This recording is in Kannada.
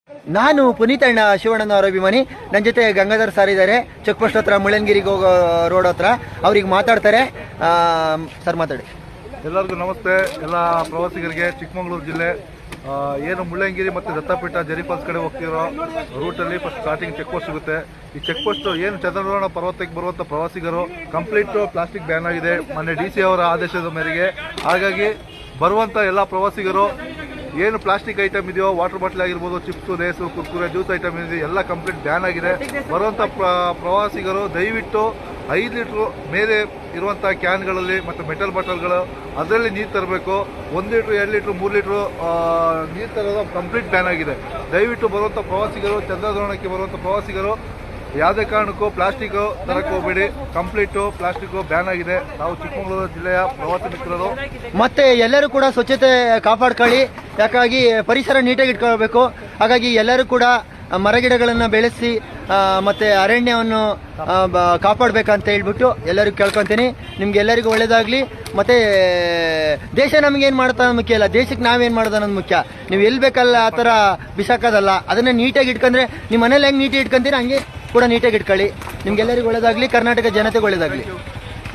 ನಾನು ಪುನೀತ್ ಅಣ್ಣ ಶಿವಣ್ಣನವರ ಅಭಿಮಾನಿ. ನನ್ನ ಜೊತೆ ಗಂಗಾಧರ್ ಸರ್ ಇದ್ದಾರೆ, ಚೆಕ್ ಪೋಸ್ಟ್ ಹತ್ರ ಮುಳ್ಳಯ್ಯನಗಿರಿಗೆ ಹೋಗೋ ರೋಡ್ ಹತ್ರ. ಅವ್ರಿಗೆ ಮಾತಾಡ್ತಾರೆ. ಸರ್ ಮಾತಾಡಿ. ಎಲ್ಲರಿಗೂ ನಮಸ್ತೆ. ಎಲ್ಲ ಪ್ರವಾಸಿಗರಿಗೆ ಚಿಕ್ಕಮಗಳೂರು ಜಿಲ್ಲೆ ಏನು ಮುಳ್ಳಯ್ಯನಗಿರಿ ಮತ್ತು ದತ್ತಪೀಠ ಜರಿಫಾಲ್ಸ್ ಕಡೆ ಹೋಗ್ತಿರೋ ರೂಟಲ್ಲಿ ಫಸ್ಟ್ ಸ್ಟಾರ್ಟಿಂಗ್ ಚೆಕ್ ಪೋಸ್ಟ್ ಸಿಗುತ್ತೆ. ಈ ಚೆಕ್ ಪೋಸ್ಟ್ ಏನು ಚಂದ್ರದ್ರೋಣ ಪರ್ವತಕ್ಕೆ ಬರುವಂಥ ಪ್ರವಾಸಿಗರು ಕಂಪ್ಲೀಟ್ ಪ್ಲಾಸ್ಟಿಕ್ ಬ್ಯಾನ್ ಆಗಿದೆ ಮೊನ್ನೆ DC ಅವರ ಆದೇಶದ ಮೇರೆಗೆ. ಹಾಗಾಗಿ ಬರುವಂಥ ಎಲ್ಲ ಪ್ರವಾಸಿಗರು ಏನು ಪ್ಲಾಸ್ಟಿಕ್ ಐಟಮ್ ಇದೆಯೋ, ವಾಟರ್ ಬಾಟಲ್ ಆಗಿರ್ಬೋದು, ಚಿಪ್ಸು, ಲೇಸು, ಕುರ್ಕುರೆ, ಜ್ಯೂಸ್ ಐಟಮ್ ಇದೆ, ಎಲ್ಲ ಕಂಪ್ಲೀಟ್ ಬ್ಯಾನ್ ಆಗಿದೆ. ಬರುವಂಥ ಪ್ರವಾಸಿಗರು ದಯವಿಟ್ಟು 5 ಲೀಟ್ರು ಮೇಲೆ ಇರುವಂಥ ಕ್ಯಾನ್ಗಳಲ್ಲಿ ಮತ್ತು ಮೆಟಲ್ ಬಾಟಲ್ಗಳು ಅದರಲ್ಲಿ ನೀರು ತರಬೇಕು. 1 ಲೀಟ್ರು, 2 ಲೀಟ್ರು, 3 ಲೀಟ್ರು ನೀರು ತರೋದು ಕಂಪ್ಲೀಟ್ ಬ್ಯಾನ್ ಆಗಿದೆ. ದಯವಿಟ್ಟು ಬರುವಂಥ ಪ್ರವಾಸಿಗರು, ಚಂದ್ರದ್ರೋಣಕ್ಕೆ ಬರುವಂಥ ಪ್ರವಾಸಿಗರು ಯಾವುದೇ ಕಾರಣಕ್ಕೂ ಪ್ಲಾಸ್ಟಿಕ್ ತರಕ್ಕೆ ಹೋಗಬೇಡಿ. ಕಂಪ್ಲೀಟು ಪ್ಲಾಸ್ಟಿಕ್ ಬ್ಯಾನ್ ಆಗಿದೆ. ನಾವು ಚಿಕ್ಕಮಗಳೂರು ಜಿಲ್ಲೆಯ ಪ್ರವಾಸಿ ಮಿತ್ರರು ಮತ್ತೆ ಎಲ್ಲರೂ ಕೂಡ ಸ್ವಚ್ಛತೆ ಕಾಪಾಡ್ಕೊಳ್ಳಿ. ಯಾಕಾಗಿ ಪರಿಸರ ನೀಟಾಗಿ ಇಟ್ಕೊಳ್ಬೇಕು. ಹಾಗಾಗಿ ಎಲ್ಲರೂ ಕೂಡ ಮರಗಿಡಗಳನ್ನು ಬೆಳೆಸಿ ಮತ್ತೆ ಅರಣ್ಯವನ್ನು ಕಾಪಾಡಬೇಕಂತ ಹೇಳ್ಬಿಟ್ಟು ಎಲ್ಲರಿಗೂ ಕೇಳ್ಕೊತೀನಿ. ನಿಮ್ಗೆಲ್ಲರಿಗೂ ಒಳ್ಳೇದಾಗಲಿ. ಮತ್ತೆ ದೇಶ ನಮಗೇನು ಮಾಡ್ತಾ ಅನ್ನೋದು ಮುಖ್ಯ ಅಲ್ಲ, ದೇಶಕ್ಕೆ ನಾವೇನು ಮಾಡೋದು ಅನ್ನೋದು ಮುಖ್ಯ. ನೀವು ಎಲ್ಲಿ ಬೇಕಲ್ಲ ಆ ಥರ ಬಿಸಾಕೋದಲ್ಲ. ಅದನ್ನು ನೀಟಾಗಿ ಇಟ್ಕೊಂಡ್ರೆ ನಿಮ್ಮ ಮನೇಲಿ ಹೆಂಗೆ ನೀಟಾಗಿ ಇಟ್ಕೊಂತೀರ ಹಂಗೆ ಕೂಡ ನೀಟಾಗಿ ಇಟ್ಕೊಳ್ಳಿ. ನಿಮ್ಗೆಲ್ಲರಿಗೂ ಒಳ್ಳೇದಾಗಲಿ. ಕರ್ನಾಟಕ ಜನತೆಗೆ ಒಳ್ಳೇದಾಗಲಿ.